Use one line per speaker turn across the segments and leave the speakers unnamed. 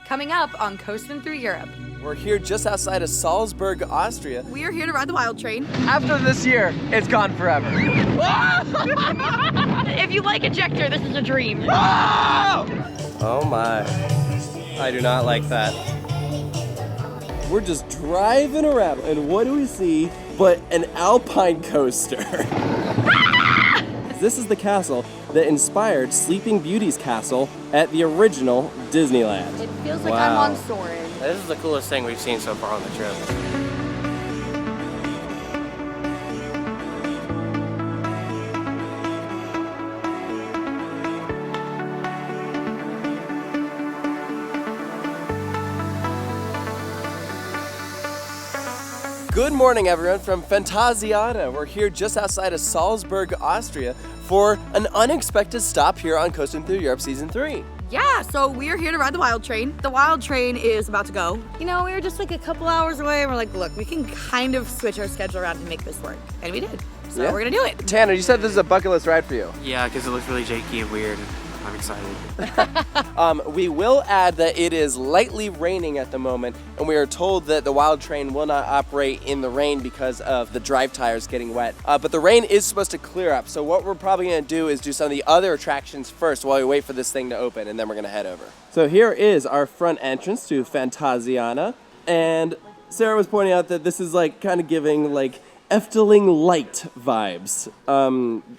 Coming up on Coasting Through Europe.
We're here just outside of Salzburg, Austria.
We are here to ride the Wild Train.
After this year, it's gone forever.
If you like Ejector, this is a dream.
Oh my. I do not like that. We're just driving around, and what do we see but an Alpine Coaster? This is the castle that inspired Sleeping Beauty's castle at the original Disneyland.
It feels like I'm on Soarin'.
This is the coolest thing we've seen so far on the trip.
Good morning, everyone, from Fantasiana. We're here just outside of Salzburg, Austria, for an unexpected stop here on Coasting Through Europe Season 3.
Yeah, so we are here to ride the Wild Train. The Wild Train is about to go. You know, we were just like a couple hours away, and we're like, look, we can kind of switch our schedule around and make this work. And we did. So we're gonna do it.
Tanner, you said this is a bucket list ride for you.
Yeah, because it looks really janky and weird. I'm excited.
We will add that it is lightly raining at the moment, and we are told that the Wild Train will not operate in the rain because of the drive tires getting wet. But the rain is supposed to clear up, so what we're probably going to do is do some of the other attractions first while we wait for this thing to open, and then we're going to head over. So here is our front entrance to Fantasiana, and Sarah was pointing out that this is like kind of giving like Efteling Light vibes.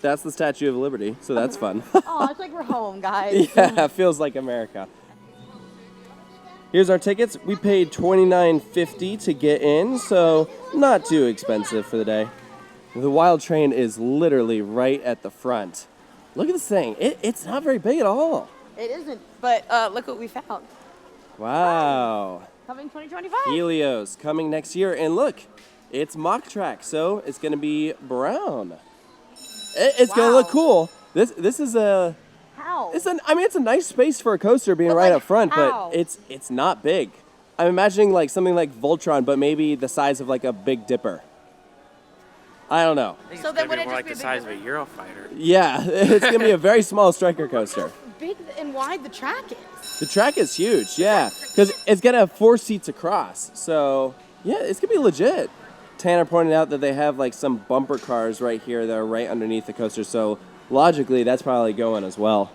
That's the Statue of Liberty, so that's fun.
Oh, it's like we're home, guys.
Yeah, it feels like America. Here's our tickets. We paid $29.50 to get in, so not too expensive for the day. The Wild Train is literally right at the front. Look at this thing. It's not very big at all.
It isn't, but look what we found.
Wow.
Coming 2025.
Helios coming next year, and look, it's mock track, so it's gonna be brown. It's gonna look cool. This is a.
How?
It's a nice space for a coaster being right up front, but it's not big. I'm imagining like something like Voltron, but maybe the size of like a Big Dipper. I don't know.
I think
So
it's
then
gonna
would
be
it
more
just
like
be
the
a
size of
big
a Eurofighter.
Yeah, it's gonna be a very small striker coaster.
Big and wide the track is.
The track is huge, yeah, because it's gonna have 4 seats across. So yeah, it's gonna be legit. Tanner pointed out that they have like some bumper cars right here that are right underneath the coaster, so logically that's probably going as well.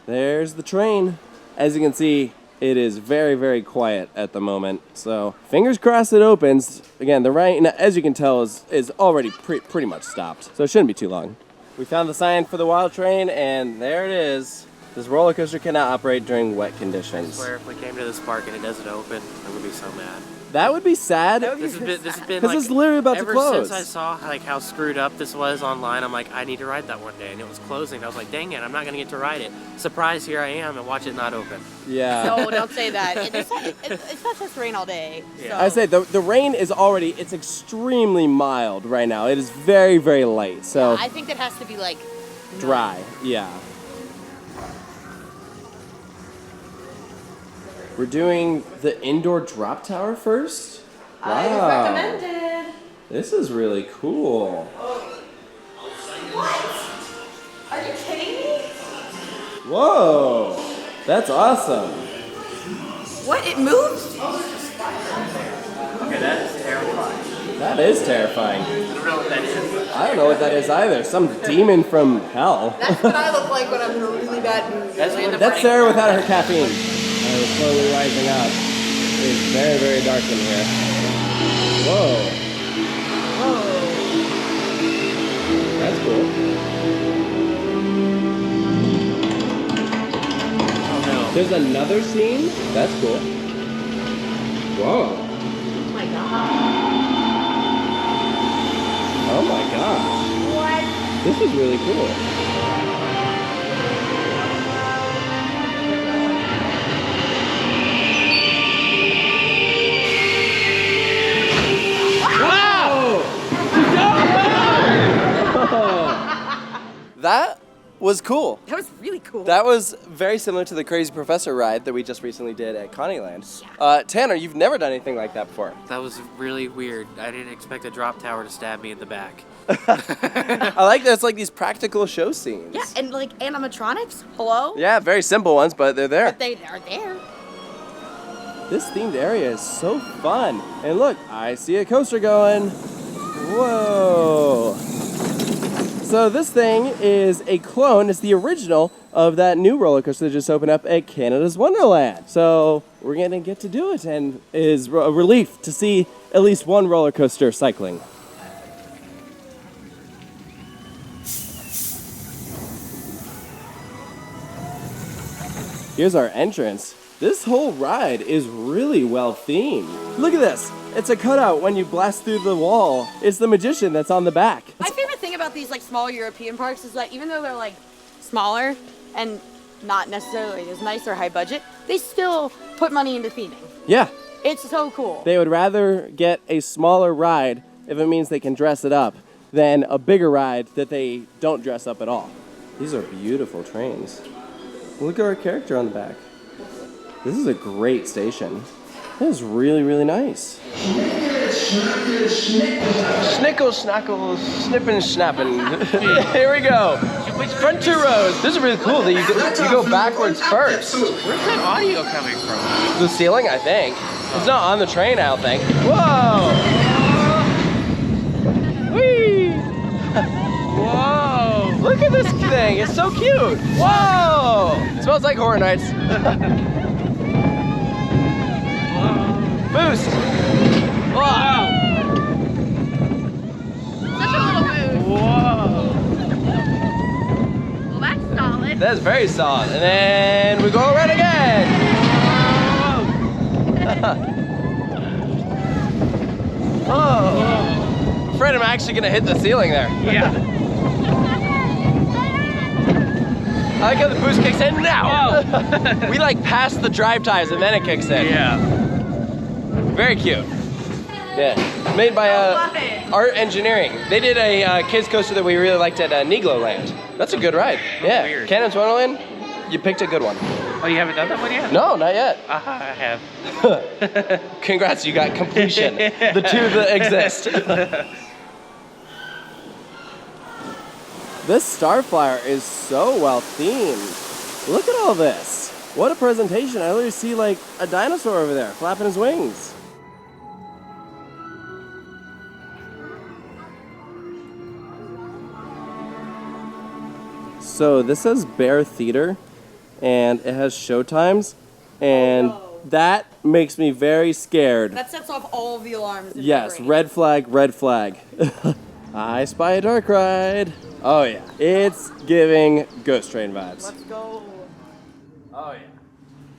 There's the train. As you can see, it is very, very quiet at the moment, so fingers crossed it opens. Again, the rain, as you can tell, is already pretty much stopped, so it shouldn't be too long. We found the sign for the Wild Train, and there it is. This roller coaster cannot operate during wet conditions.
I swear if we came to this park and it doesn't open, I'm gonna be so mad.
That would be sad.
This has been
because it's literally about to close.
Ever since I saw like how screwed up this was online, I'm like, I need to ride that one day, and it was closing. I was like, dang it, I'm not gonna get to ride it. Surprise, here I am, and watch it not open.
Yeah.
No, don't say that. It's not just rain all day.
Yeah.
So.
I say the rain is already, it's extremely mild right now. It is very, very light. So
Yeah, I think that has to be like
dry. Yeah. We're doing the indoor drop tower first. Wow.
recommended.
This is really cool.
What? Are you kidding me?
Whoa. That's awesome.
What? It moves?
Okay, that is terrifying.
That is terrifying.
I don't know what that is.
I don't know what that is either. Some demon from hell.
That's what I look like when I'm in a really bad mood.
That's Sarah without her caffeine. We're slowly rising up. It's very, very dark in here. Whoa. That's cool.
Oh no.
There's another scene? That's cool. Whoa.
Oh my god.
Oh my gosh.
What?
This is really cool. That was cool.
That was really cool.
That was very similar to the Crazy Professor ride that we just recently did at Connieland. Tanner, you've never done anything like that before.
That was really weird. I didn't expect a drop tower to stab me in the back.
I like that it's like these practical show scenes.
Yeah, and like animatronics. Hello?
Yeah, very simple ones, but they're there.
But they are there.
This themed area is so fun. And look, I see a coaster going. Whoa. So this thing is a clone. It's the original of that new roller coaster that just opened up at Canada's Wonderland. So we're gonna get to do it, and it is a relief to see at least one roller coaster cycling. Here's our entrance. This whole ride is really well themed. Look at this. It's a cutout when you blast through the wall. It's the magician that's on the back.
My favorite thing about these like smaller European parks is that even though they're like smaller and not necessarily as nice or high budget, they still put money into theming.
Yeah.
It's so cool.
They would rather get a smaller ride if it means they can dress it up than a bigger ride that they don't dress up at all. These are beautiful trains. Look at our character on the back. This is a great station. That is really, really nice.
Snickle, snackle, snippin', snappin'. Here we go. Front two rows. This is really cool that you go backwards first.
Where's that audio coming from?
The ceiling, I think. It's not on the train, I don't think. Whoa! Whee! Whoa! Look at this thing. It's so cute. Whoa! It smells like Horror Nights. Boost! Wow!
Such a little boost.
Whoa!
Well, that's solid.
That's very solid. And then we go around again. Oh! I'm afraid I'm actually gonna hit the ceiling there.
Yeah.
I like how the boost kicks in now. We like pass the drive ties and then it kicks in.
Yeah.
Very cute. Yeah. Made by Art Engineering. They did a kids coaster that we really liked at Neglo Land. That's a good ride. Yeah.
Weird.
Cannon's Wonderland, you picked a good one.
Oh, you haven't done that one yet?
No, not yet.
I have.
Congrats, you got completion. The two that exist.
This Star Flyer is so well themed. Look at all this. What a presentation. I literally see like a dinosaur over there flapping his wings. So this says Bear Theater, and it has showtimes, and that makes me very scared.
That sets off all of the alarms.
Yes, red flag, red flag. I spy a dark ride. Oh yeah, it's giving Ghost Train vibes.
Let's go.
Oh yeah.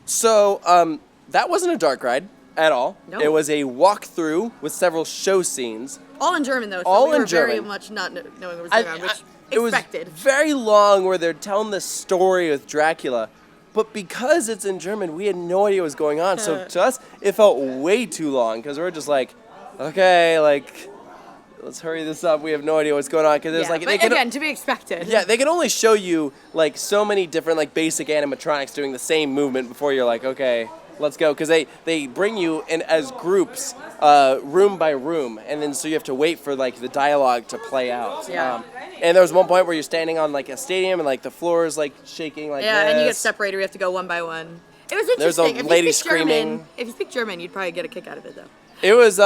So, that wasn't a dark ride at all.
No.
It was a walkthrough with several show scenes.
All in German though. So
All
we
in
were very
German.
much not knowing what was going on, which
It was
expected.
very long where they're telling this story with Dracula. But because it's in German, we had no idea what was going on. So to us, it felt way too long because we're just like, okay, like, let's hurry this up. We have no idea what's going on because there's
Yeah,
like,
but again, to be expected.
yeah, they can only show you like so many different like basic animatronics doing the same movement before you're like, okay, let's go. Because they bring you in as groups, room by room, and then so you have to wait for like the dialogue to play out.
Yeah.
And there was one point where you're standing on like a stadium and like the floor is like shaking like
Yeah,
this.
and you get separated. We have to go one by one. It was
There's a
interesting.
lady
if you speak German,
screaming.
if you speak German, you'd probably get a kick out of it though.
It was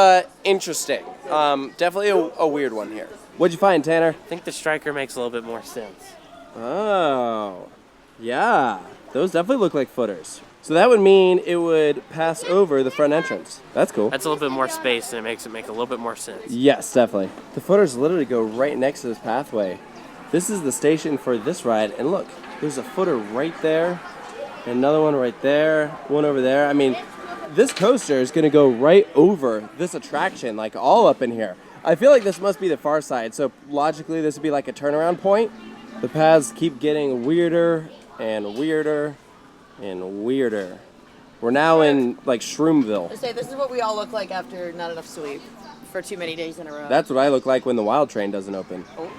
interesting. Definitely a weird one here. What'd you find, Tanner?
I think the striker makes a little bit more sense.
Oh, yeah. Those definitely look like footers. So that would mean it would pass over the front entrance. That's cool.
That's a little bit more space and it makes it make a little bit more sense.
Yes, definitely. The footers literally go right next to this pathway. This is the station for this ride, and look, there's a footer right there, another one right there, one over there. I mean, this coaster is gonna go right over this attraction, like all up in here. I feel like this must be the far side, so logically this would be like a turnaround point. The paths keep getting weirder and weirder and weirder. We're now in like Shroomville.
I say this is what we all look like after not enough sleep for too many days in a row.
That's what I look like when the Wild Train doesn't open.
Oh.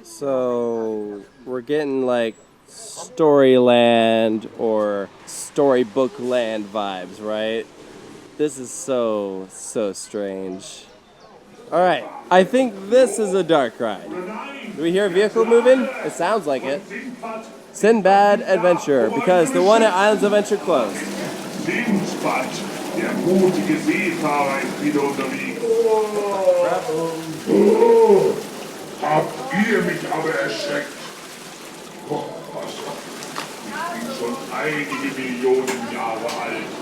So we're getting like Storyland or Storybook Land vibes, right? This is so strange. All right, I think this is a dark ride. Do we hear a vehicle moving? It sounds like it. Sinbad Adventure, because the one at Islands Adventure closed.
Sinbad, der mutige Seefahrer ist wieder unterwegs. Oh, habt ihr mich aber erschreckt. Oh, was? Ich bin schon einige Millionen Jahre alt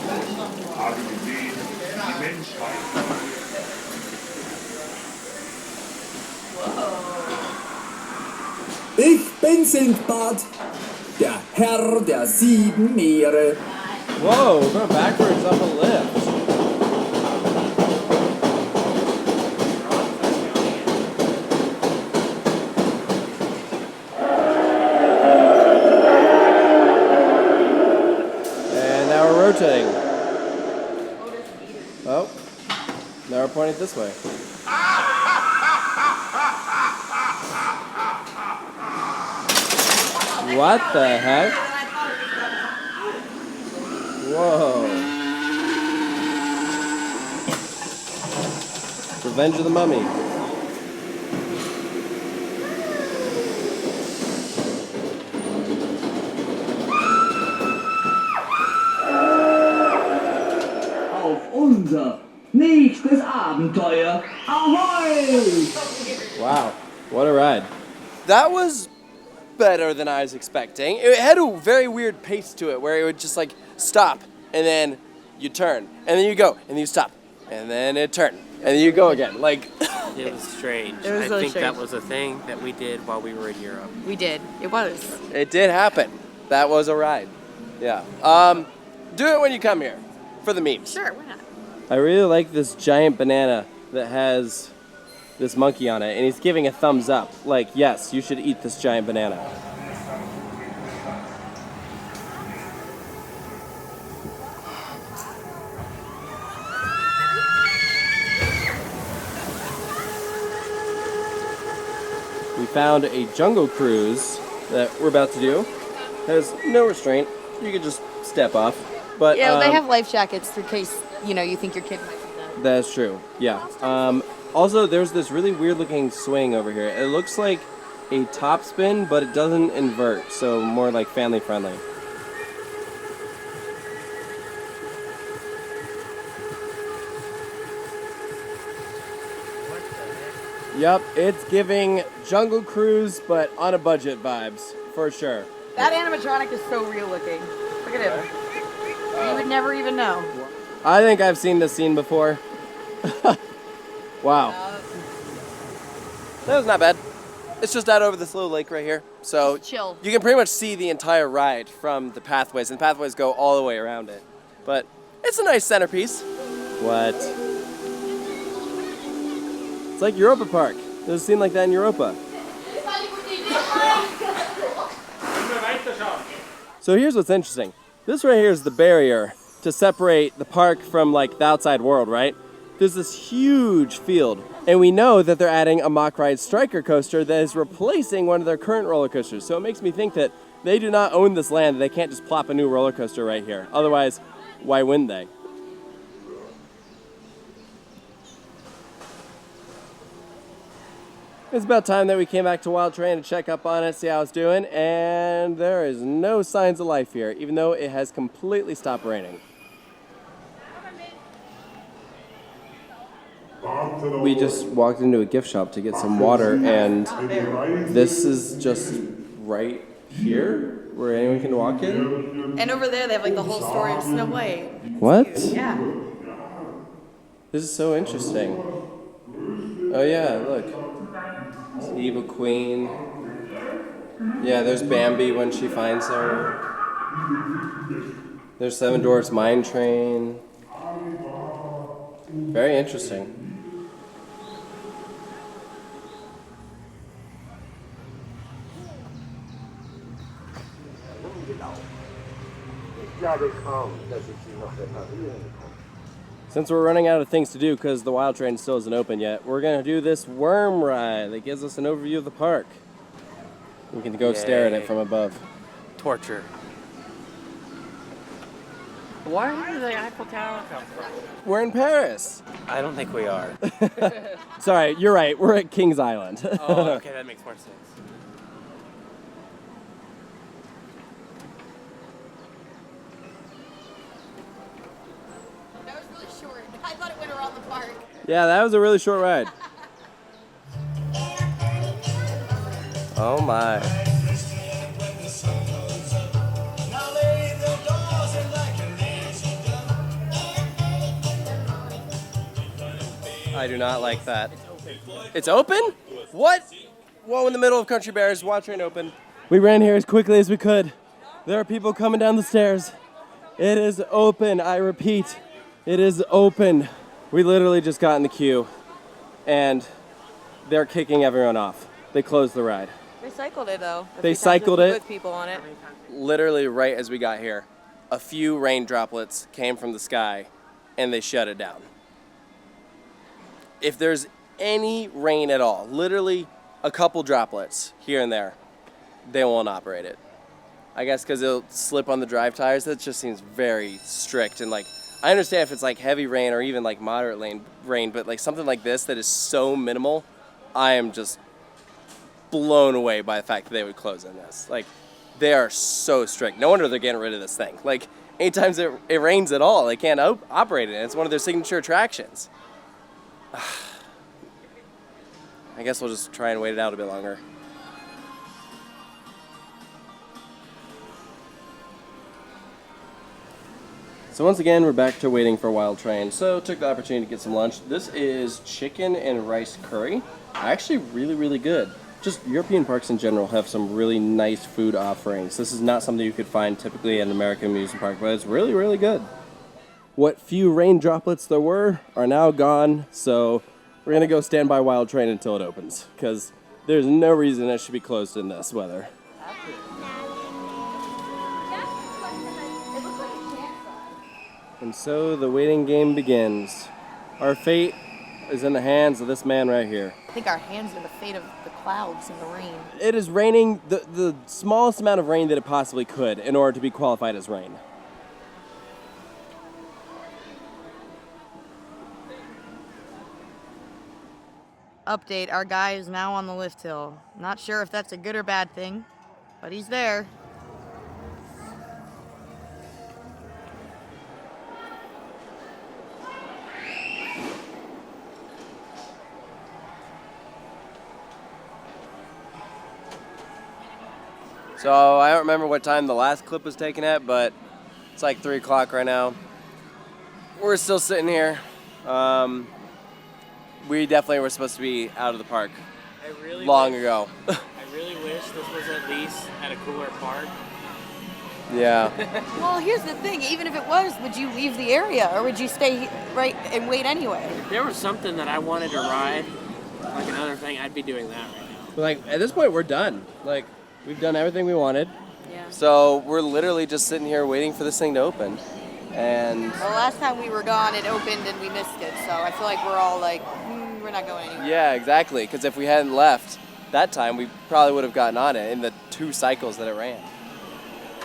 und habe gesehen, wie die Menschheit.
Ich bin Sindbad, der Herr der 7 Meere.
Whoa, we're going backwards up a lift. And now we're rotating. Oh, now we're pointing this way. What the heck? Whoa. Revenge of the Mummy.
Auf unser nächstes Abenteuer. Ahoi!
Wow, what a ride. That was better than I was expecting. It had a very weird pace to it where it would just like stop and then you turn and then you go and then you stop and then it turned and then you go again. Like
It was strange.
It was
I
really
think
strange.
that was a thing that we did while we were in Europe.
We did. It was.
it did happen. That was a ride. Yeah. Do it when you come here for the memes.
Sure, why not?
I really like this giant banana that has this monkey on it and he's giving a thumbs up. Like, yes, you should eat this giant banana. We found a jungle cruise that we're about to do. Has no restraint. You can just step off. But
Yeah, they have life jackets in case, you know, you think your kid might be dead.
that's true. Yeah. Also, there's this really weird looking swing over here. It looks like a top spin, but it doesn't invert, so more like family friendly. Yep, it's giving Jungle Cruise, but on a budget vibes, for sure.
That animatronic is so real looking. Look at him. You would never even know.
I think I've seen this scene before. Wow. That was not bad. It's just out over this little lake right here. So
Just chill.
you can pretty much see the entire ride from the pathways, and the pathways go all the way around it. But it's a nice centerpiece. What? It's like Europa Park. There's a scene like that in Europa. So here's what's interesting. This right here is the barrier to separate the park from like the outside world, right? There's this huge field, and we know that they're adding a Mach Ride Striker coaster that is replacing one of their current roller coasters. So it makes me think that they do not own this land. They can't just plop a new roller coaster right here. Otherwise, why wouldn't they? It's about time that we came back to Wild Train to check up on it, see how it's doing, and there is no signs of life here, even though it has completely stopped raining. We just walked into a gift shop to get some water, and this is just right here where anyone can walk in.
And over there, they have like the whole story of Snow White.
What?
Yeah.
This is so interesting. Oh yeah, look. It's the Evil Queen. Yeah, there's Bambi when she finds her. There's Seven Dwarfs Mine Train. Very interesting. Since we're running out of things to do because the Wild Train still isn't open yet, we're going to do this worm ride that gives us an overview of the park. We can go stare at it from above.
Torture. Where did the Eiffel Tower come from?
We're in Paris.
I don't think we are.
Sorry, you're right. We're at Kings Island.
Oh, okay, that makes more sense.
That was really short. I thought it went around the park.
Yeah, that was a really short ride. Oh my. I do not like that. It's open? What? Whoa, in the middle of Country Bears, Wild Train open. We ran here as quickly as we could. There are people coming down the stairs. It is open, I repeat. It is open. We literally just got in the queue and they're kicking everyone off. They closed the ride.
They cycled it though.
They cycled it?
With people on it.
Literally right as we got here, a few rain droplets came from the sky and they shut it down. If there's any rain at all, literally a couple droplets here and there, they won't operate it. I guess because it'll slip on the drive tires. That just seems very strict. And like, I understand if it's like heavy rain or even like moderate rain, but like something like this that is so minimal, I am just blown away by the fact that they would close on this. Like, they are so strict. No wonder they're getting rid of this thing. Like, anytime it rains at all, they can't operate it. It's one of their signature attractions. I guess we'll just try and wait it out a bit longer. So once again, we're back to waiting for Wild Train. So took the opportunity to get some lunch. This is chicken and rice curry. Actually really, really good. Just European parks in general have some really nice food offerings. This is not something you could find typically at an American amusement park, but it's really, really good. What few rain droplets there were are now gone, so we're gonna go stand by Wild Train until it opens, because there's no reason it should be closed in this weather. And so the waiting game begins. Our fate is in the hands of this man right here.
I think our hands are the fate of the clouds and the rain.
It is raining the smallest amount of rain that it possibly could in order to be qualified as rain.
Update, our guy is now on the lift hill. Not sure if that's a good or bad thing, but he's there.
So I don't remember what time the last clip was taken at, but it's like 3 o'clock right now. We're still sitting here. We definitely were supposed to be out of the park long ago.
I really wish this was at least at a cooler park.
Yeah.
Well, here's the thing. Even if it was, would you leave the area or would you stay right and wait anyway?
If there was something that I wanted to ride, like another thing, I'd be doing that right now.
But like at this point, we're done. Like we've done everything we wanted.
Yeah.
So we're literally just sitting here waiting for this thing to open. And
Well, last time we were gone, it opened and we missed it. So I feel like we're all like, we're not going anywhere.
yeah, exactly. Because if we hadn't left that time, we probably would have gotten on it in the 2 cycles that it ran.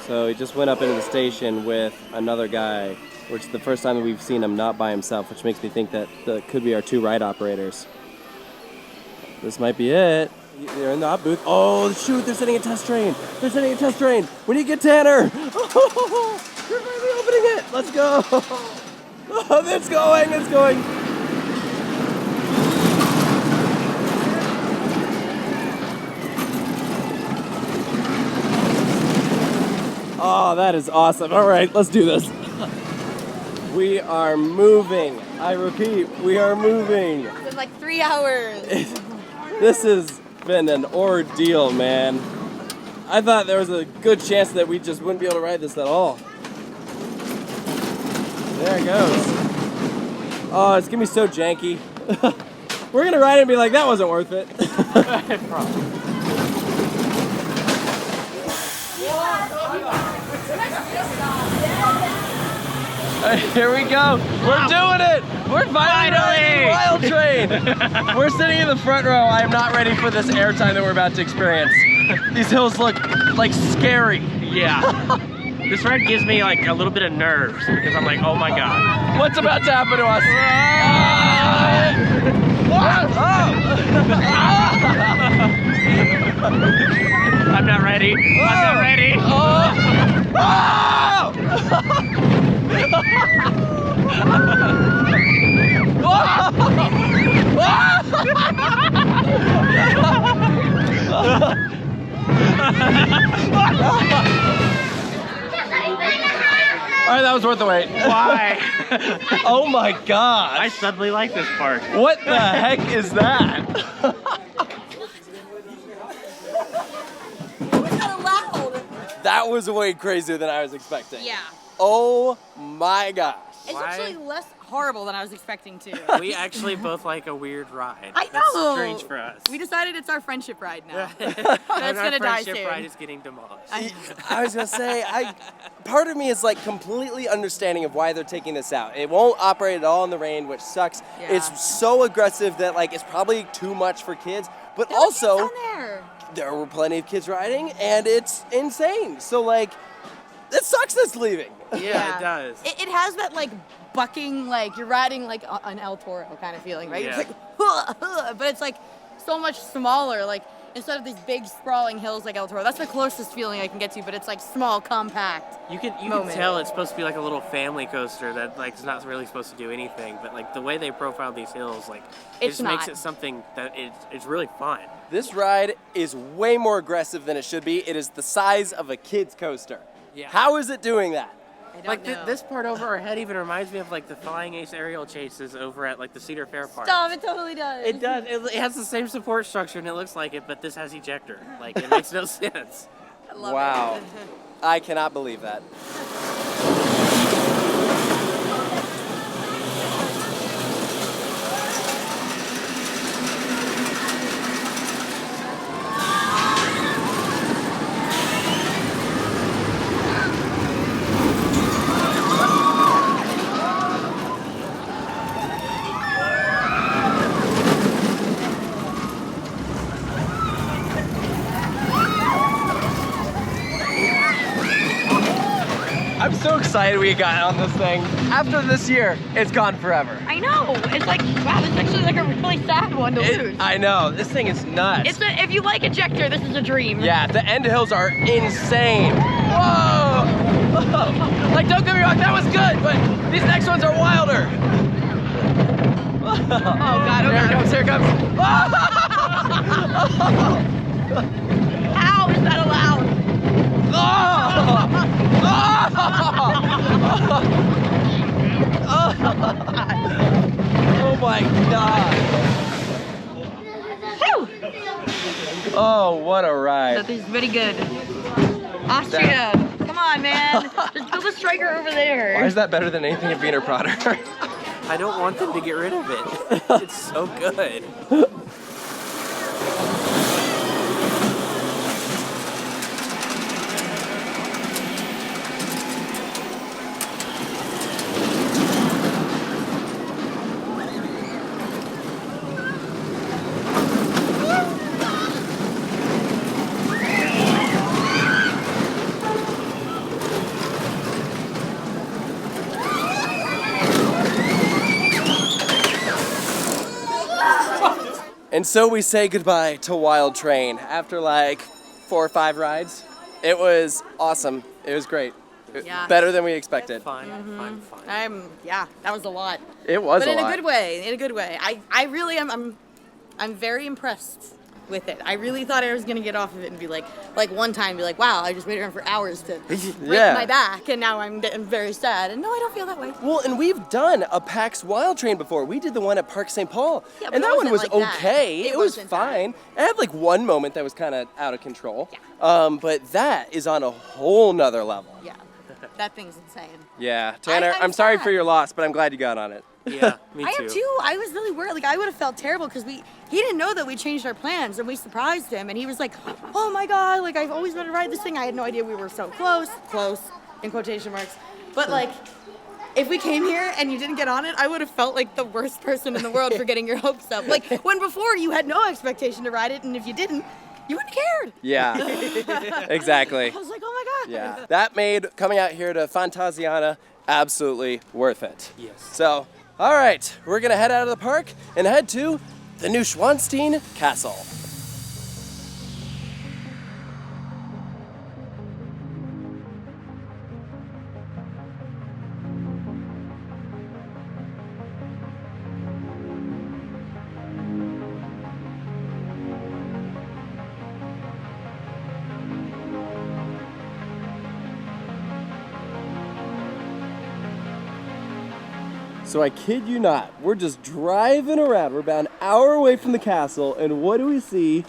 So he just went up into the station with another guy, which is the first time that we've seen him not by himself, which makes me think that that could be our 2 ride operators. This might be it. They're in the op booth. Oh, shoot, they're sending a test train. They're sending a test train. We need to get Tanner. They're finally opening it. Let's go. Oh, it's going. It's going. Oh, that is awesome. All right, let's do this. We are moving. I repeat, we are moving.
It's been like 3 hours.
This has been an ordeal, man. I thought there was a good chance that we just wouldn't be able to ride this at all. There it goes. Oh, it's gonna be so janky. We're gonna ride it and be like, that wasn't worth it. Here we go. We're doing it. We're finally riding Wild Train. We're sitting in the front row. I am not ready for this airtime that we're about to experience. These hills look like scary.
Yeah. This ride gives me like a little bit of nerves because I'm like, oh my god.
What's about to happen to us?
I'm not ready. I'm not ready.
All right, that was worth the wait.
Why?
Oh my god.
I suddenly like this part.
What the heck is that? That was way crazier than I was expecting.
Yeah.
Oh my gosh.
It's
Why?
actually less horrible than I was expecting to.
We actually both like a weird ride.
I
That's
know.
strange for us.
We decided it's our friendship ride now.
And
That's
our
gonna die
friendship
soon.
ride is getting demolished.
I was gonna say, part of me is like completely understanding of why they're taking this out. It won't operate at all in the rain, which sucks.
Yeah.
It's so aggressive that like it's probably too much for kids. But
There were
also,
kids on there.
there were plenty of kids riding, and it's insane. So like, it sucks that's leaving.
Yeah, it does.
It has that like bucking, like you're riding like an El Toro kind of feeling, right?
Yeah.
It's like, but it's like so much smaller. Like instead of these big sprawling hills like El Toro, that's the closest feeling I can get to. But it's like small, compact.
You can
moment.
tell it's supposed to be like a little family coaster that like is not really supposed to do anything, but like the way they profile these hills, like it
It's
just makes
not.
it something that it's really fun.
This ride is way more aggressive than it should be. It is the size of a kid's coaster.
Yeah.
How is it doing that?
I don't
Like
know.
this part over our head even reminds me of like the Flying Ace aerial chases over at like the Cedar Fair Park.
Stop! It totally does.
It does. It has the same support structure and it looks like it, but this has ejector. Like it makes no sense.
I love
Wow.
it.
I cannot believe that. I'm so excited we got on this thing. After this year, it's gone forever.
I know. It's like wow. This is actually like a really sad one to lose.
I know, this thing is nuts.
If you like ejector, this is a dream.
Yeah, the end hills are insane. Whoa! Like, don't get me wrong, that was good, but these next ones are wilder.
Oh God! Oh
Here it
God!
comes, here it comes.
How is that allowed?
Oh my god. Oh, what a ride.
That is very good. Austria, come on, man. Just build a striker over there.
Why is that better than anything in Wiener Prater?
I don't want them to get rid of it. It's so good.
And so we say goodbye to Wild Train after like 4 or 5 rides. It was awesome. It was great.
Yeah.
Better than we expected.
Fun, fun, fun.
Yeah, that was a lot.
It was
But
a
in
lot.
a good way. In a good way. I really am. I'm very impressed with it. I really thought I was gonna get off of it and be like one time be like, wow, I just waited around for hours to break
Yeah.
my back, and now I'm very sad. And no, I don't feel that way.
Well, and we've done a Pax Wild Train before. We did the one at Park St. Paul.
Yeah, but
and
it
that one was
wasn't like that.
okay.
It
It was
wasn't
fine. It had like one moment that was kind of out of control.
Yeah.
But that is on a whole nother level.
Yeah, that thing's insane.
Yeah. Tanner,
I'm
I'm sorry
sad.
for your loss, but I'm glad you got on it.
Yeah, me
I
too.
am too. I was really worried. Like I would have felt terrible because he didn't know that we changed our plans and we surprised him, and he was like, "Oh my god! Like I've always wanted to ride this thing. I had no idea we were so close in quotation marks." But like, if we came here and you didn't get on it, I would have felt like the worst person in the world for getting your hopes up. Like when before you had no expectation to ride it, and if you didn't, You wouldn't have cared.
Yeah, exactly.
I was like, oh my God.
Yeah, that made coming out here to Fantasiana absolutely worth it.
Yes.
So, all right, we're gonna head out of the park and head to the Neuschwanstein Castle.
So I kid you not, we're just driving around. We're about an hour away from the castle, and what do we see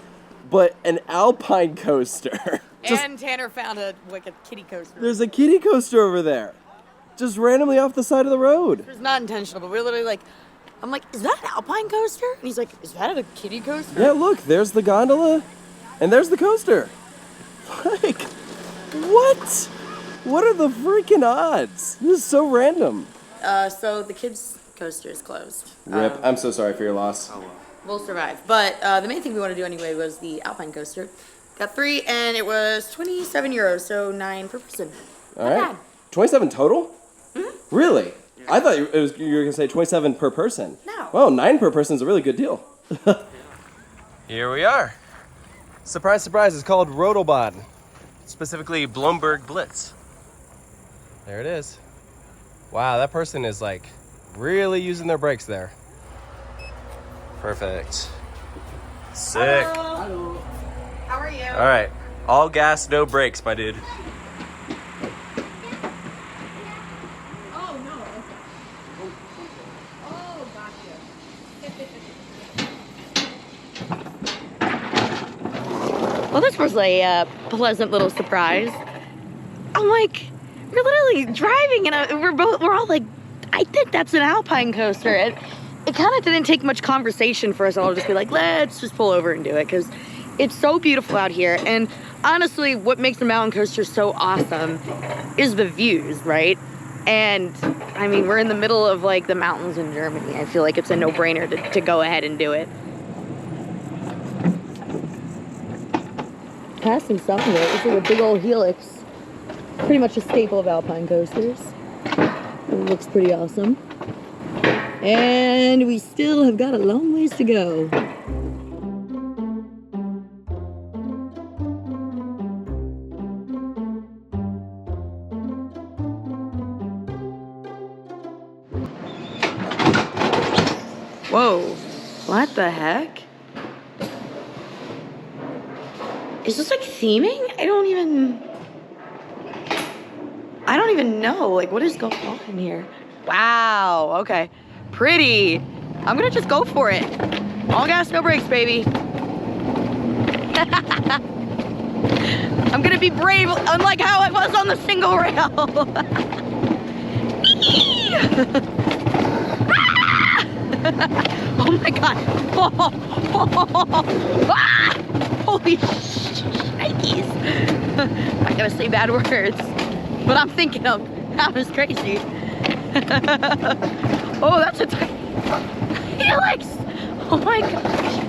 but an Alpine coaster?
And Tanner found a kiddie coaster.
There's a kiddie coaster over there, just randomly off the side of the road.
It was not intentional, but we're literally like, I'm like, is that an Alpine coaster? And he's like, is that a kiddie coaster?
Yeah, look, there's the gondola, and there's the coaster. Like, what? What are the freaking odds? This is so random.
So the kids' coaster is closed.
Rip, I'm so sorry for your loss.
We'll survive. But the main thing we want to do anyway was the Alpine coaster. Got 3, and it was 27 euros, so 9 per person.
All right. 27 total? Mm-hmm. Really? Yeah. I thought you were going to say 27 per person.
No.
Well, 9 per person is a really good deal.
Here we are. Surprise, surprise, it's called Rodelbahn. Specifically Blomberg Blitz. There it is. Wow, that person is like really using their brakes there. Perfect. Sick.
Hello. How are you?
All right, all gas, no brakes, my dude.
Oh, no. Oh, gotcha. Well, this was a pleasant little surprise. I'm like, we're literally driving, and we're all like, I think that's an Alpine coaster. And it kind of didn't take much conversation for us all to just be like, let's just pull over and do it, because it's so beautiful out here. And honestly, what makes the mountain coaster so awesome is the views, right? And I mean, we're in the middle of like the mountains in Germany. I feel like it's a no-brainer to go ahead and do it. Passing something there. It's like a big old helix. Pretty much a staple of Alpine coasters. It looks pretty awesome. And we still have got a long ways to go. Whoa, what the heck? Is this like theming? I don't even know, like, what is going on here? Wow, okay. Pretty. I'm gonna just go for it. All gas, no brakes, baby. I'm gonna be brave, unlike how I was on the single rail. Oh my God. Ah! Holy shnikes. Not gonna say bad words, but I'm thinking of. That was crazy. Oh, that's a helix. Oh my gosh.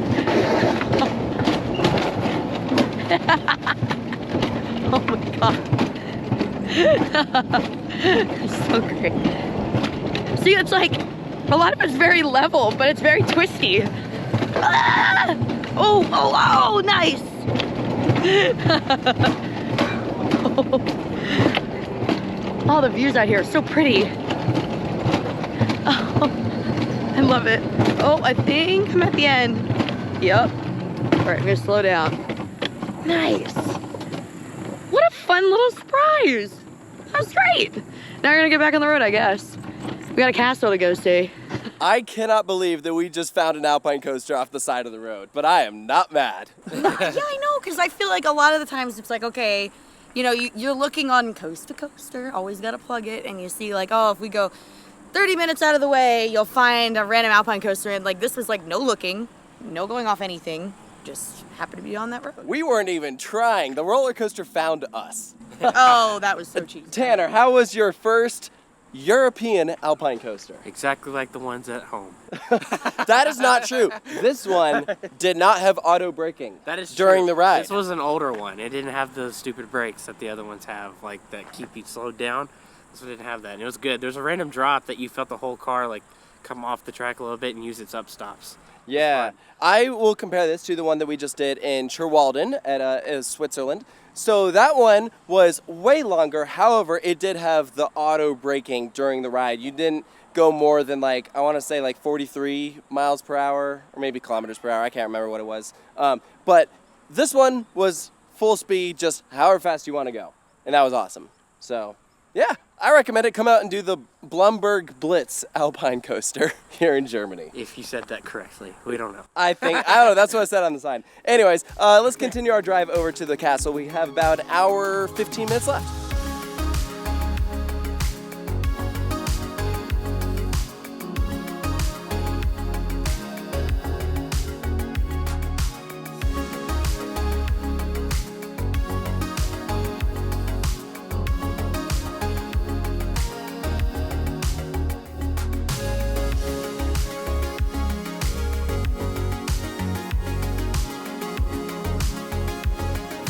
Oh my God. That's so great. See, it's like, a lot of it's very level, but it's very twisty. Ah! Oh, nice. Oh, the views out here are so pretty. Oh, I love it. Oh, I think I'm at the end. Yep. All right, I'm gonna slow down. Nice. What a fun little surprise. That was great. Now we're gonna get back on the road, I guess. We got a castle to go see.
I cannot believe that we just found an Alpine coaster off the side of the road, but I am not mad.
Yeah, I know, because I feel like a lot of the times it's like, okay, you know, you're looking on Coast to Coaster, always got to plug it, and you see like, oh, if we go 30 minutes out of the way, you'll find a random Alpine coaster, and like this was like no looking, no going off anything, just happened to be on that road.
We weren't even trying. The roller coaster found us.
Oh, that was so cheesy.
Tanner, how was your first
European Alpine coaster.
Exactly like the ones at home.
That is not true. This one did not have auto braking
That is
during
true.
the ride.
This was an older one. It didn't have the stupid brakes that the other ones have, like that keep you slowed down. This one didn't have that, and it was good. There's a random drop that you felt the whole car like come off the track a little bit and use its up stops.
Yeah, I will compare this to the one that we just did in Schirwalden at Switzerland. So that one was way longer. However, it did have the auto braking during the ride. You didn't go more than like, I want to say like 43 miles per hour or maybe kilometers per hour. I can't remember what it was. But this one was full speed, just however fast you want to go. And that was awesome. So yeah, I recommend it. Come out and do the Blomberg Blitz Alpine Coaster here in Germany.
If you said that correctly, we don't know.
I don't know, that's what I said on the sign. Anyways, let's continue our drive over to the castle. We have about an hour, 15 minutes left.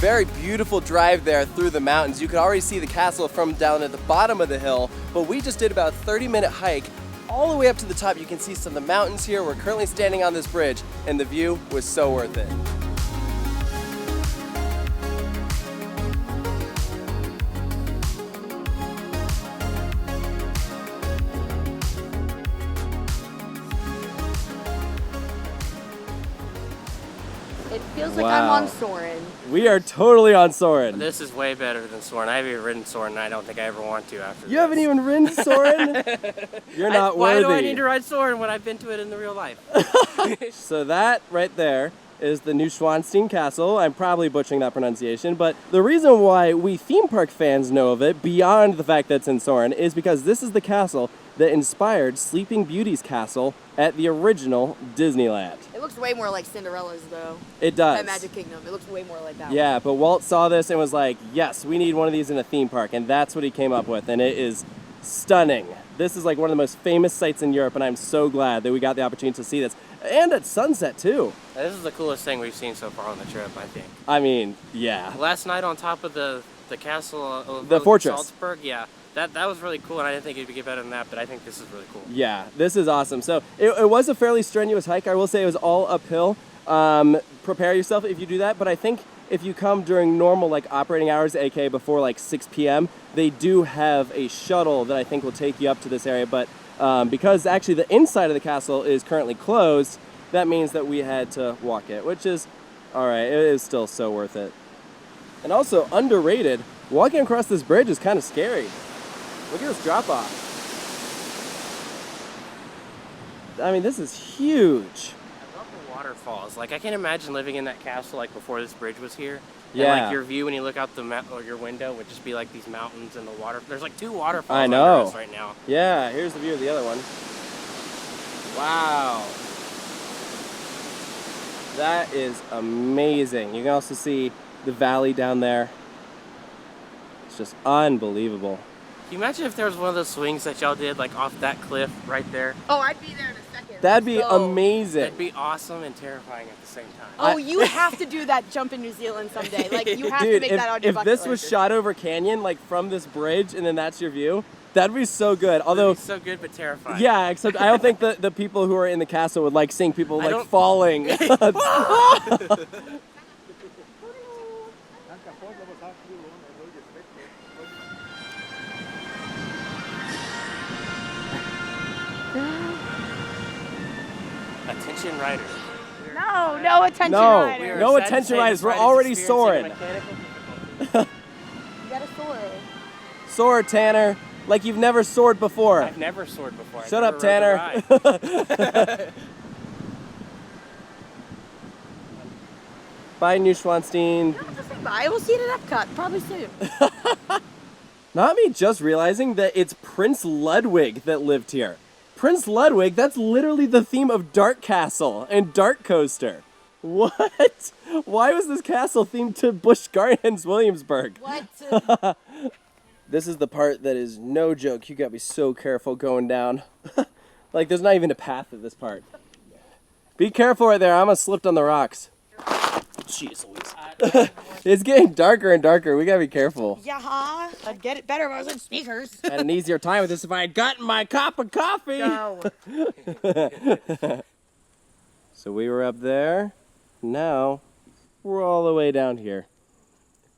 Very beautiful drive there through the mountains. You could already see the castle from down at the bottom of the hill, but we just did about a 30-minute hike all the way up to the top. You can see some of the mountains here. We're currently standing on this bridge, and the view was so worth it.
It feels like I'm on Soarin'.
We are totally on Soarin'.
This is way better than Soarin'. I haven't even ridden Soarin', and I don't think I ever want to after
You haven't even ridden Soarin'? You're not worthy.
Why do I need to ride Soarin' when I've been to it in the real life?
So that right there is the Neuschwanstein Castle. I'm probably butchering that pronunciation, but the reason why we theme park fans know of it, beyond the fact that it's in Soarin', is because this is the castle that inspired Sleeping Beauty's castle at the original Disneyland.
It looks way more like Cinderella's though.
It does.
At Magic Kingdom. It looks way more like that
Yeah,
one.
but Walt saw this and was like, yes, we need one of these in a theme park, and that's what he came up with, and it is stunning. This is like one of the most famous sites in Europe, and I'm so glad that we got the opportunity to see this. And at sunset, too.
This is the coolest thing we've seen so far on the trip, I think.
I mean, yeah.
Last night on top of the castle,
The fortress.
Salzburg, yeah. That was really cool, and I didn't think it would get better than that, but I think this is really cool.
Yeah, this is awesome. So it was a fairly strenuous hike. I will say it was all uphill. Prepare yourself if you do that, but I think if you come during normal like operating hours, aka before like 6 p.m., they do have a shuttle that I think will take you up to this area, but because actually the inside of the castle is currently closed, that means that we had to walk it, which is, all right, it is still so worth it. And also underrated, walking across this bridge is kind of scary. Look at this drop off. I mean, this is huge.
I love the waterfalls. Like, I can't imagine living in that castle like before this bridge was here.
Yeah.
And like your view when you look out or your window would just be like these mountains and the water. There's like 2 waterfalls
I
under
know.
us right now.
Yeah, here's the view of the other one. Wow. That is amazing. You can also see the valley down there. It's just unbelievable.
Can you imagine if there was one of those swings that y'all did like off that cliff right there?
Oh, I'd be there in a second.
That'd be
Let's go.
amazing.
That'd be awesome and terrifying at the same time.
Oh, you have to do that jump in New Zealand someday. Like, you have to
Dude,
make that on your
if
bucket
this was
list.
shot over canyon, like from this bridge, and then that's your view, that'd be so good. Although,
It'd be so good but terrifying.
yeah, except I don't think the people who are in the castle would like seeing people like
don't-
falling.
Attention riders.
No attention
No.
rider.
We are
No
sad to
attention
say
riders,
this
we're
ride is
already
experiencing
soaring.
mechanical difficulties.
You gotta soar.
Soar, Tanner, like you've never soared before.
I've never soared before.
Shut up,
Tanner.
Bye, Neuschwanstein.
No, just say bye. We'll see it at Epcot probably soon.
Not me just realizing that it's Prince Ludwig that lived here. Prince Ludwig, that's literally the theme of Dark Castle and Dark Coaster. What? Why was this castle themed to Busch Gardens, Williamsburg?
What?
This is the part that is no joke. You gotta be so careful going down. Like, there's not even a path at this part. Be careful right there. I almost slipped on the rocks. Jeez Louise. It's getting darker and darker. We gotta be careful.
Yeah, I'd get it better if I was in sneakers.
I had an easier time with this if I had gotten my cup of coffee.
No.
So we were up there. Now we're all the way down here.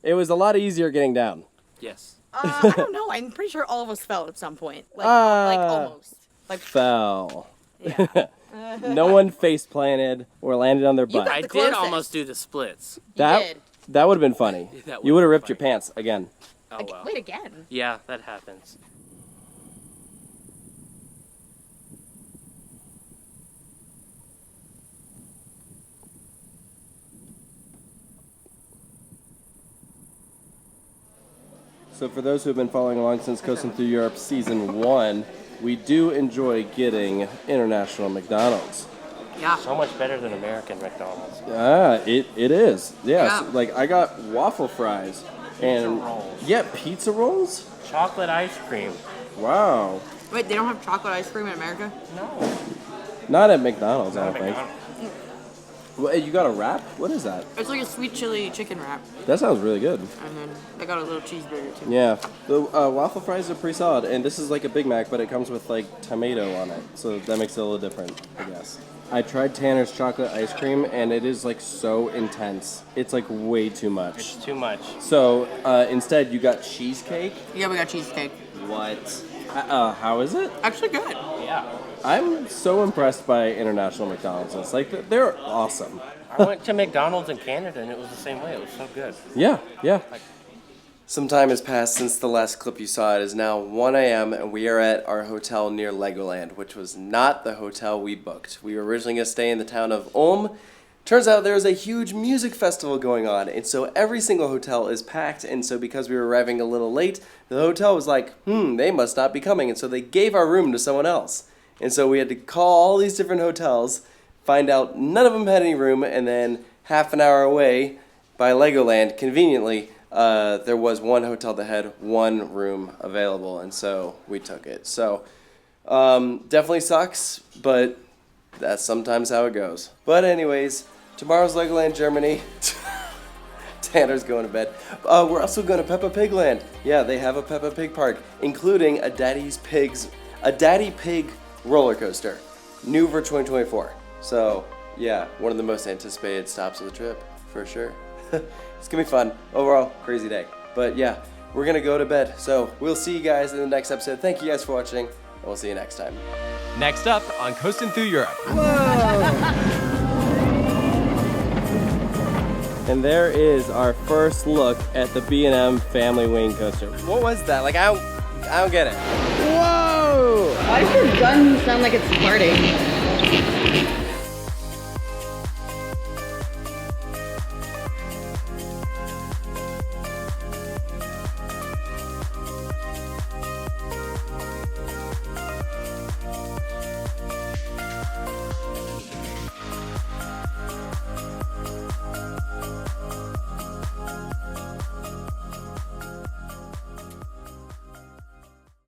It was a lot easier getting down.
Yes.
I don't know. I'm pretty sure all of us fell at some point. Like almost. Like
Fell.
yeah.
No one face planted or landed on their butt.
I
the
did
closest.
almost do the splits.
did.
That would have been funny.
That
You
would've
would have
been
ripped
funny.
your pants again.
Oh well.
Wait again.
Yeah, that happens.
So for those who have been following along since Coasting Through Europe Season 1, we do enjoy getting international McDonald's.
Yeah.
So much better than American McDonald's.
It is. Yeah.
Yeah.
So, like, I got waffle fries. And
rolls.
yeah, pizza rolls?
Chocolate ice cream.
Wow.
Wait, they don't have chocolate ice cream in America?
No.
Not at McDonald's, I
Not
don't think.
McDonald's.
Well, you got a wrap? What is that?
It's like a sweet chili chicken wrap,
That sounds really good.
and then they got a little cheeseburger too.
Yeah. The waffle fries are pretty solid, and this is like a Big Mac, but it comes with like tomato on it, so that makes it a little different, I guess. I tried Tanner's chocolate ice cream, and it is like so intense. It's like way too much.
It's too much.
So instead, you got cheesecake.
Yeah, we got cheesecake.
What? How is it?
Actually good.
Yeah.
I'm so impressed by international McDonald's. It's like they're awesome.
I went to McDonald's in Canada and it was the same way. It was so good.
Yeah, yeah. Some time has passed since the last clip you saw. It is now 1 a.m. and we are at our hotel near Legoland, which was not the hotel we booked. We were originally going to stay in the town of Ulm. Turns out there was a huge music festival going on, and so every single hotel is packed, and so because we were arriving a little late, the hotel was like, they must not be coming, and so they gave our room to someone else. And so we had to call all these different hotels, find out none of them had any room, and then half an hour away by Legoland, conveniently, there was one hotel that had one room available, and so we took it. So definitely sucks, but that's sometimes how it goes. But anyways, tomorrow's Legoland Germany. Tanner's going to bed. We're also going to Peppa Pig Land. Yeah, they have a Peppa Pig park, including a Daddy Pig roller coaster, new for 2024. So yeah, one of the most anticipated stops of the trip, for sure. It's gonna be fun. Overall, crazy day. But yeah, we're gonna go to bed. So we'll see you guys in the next episode. Thank you guys for watching, and we'll see you next time.
Next up on Coasting Through Europe.
And there is our first look at the B&M Family Wing Coaster. What was that? Like, I don't get it. Whoa!
Why does your gun sound like it's farting?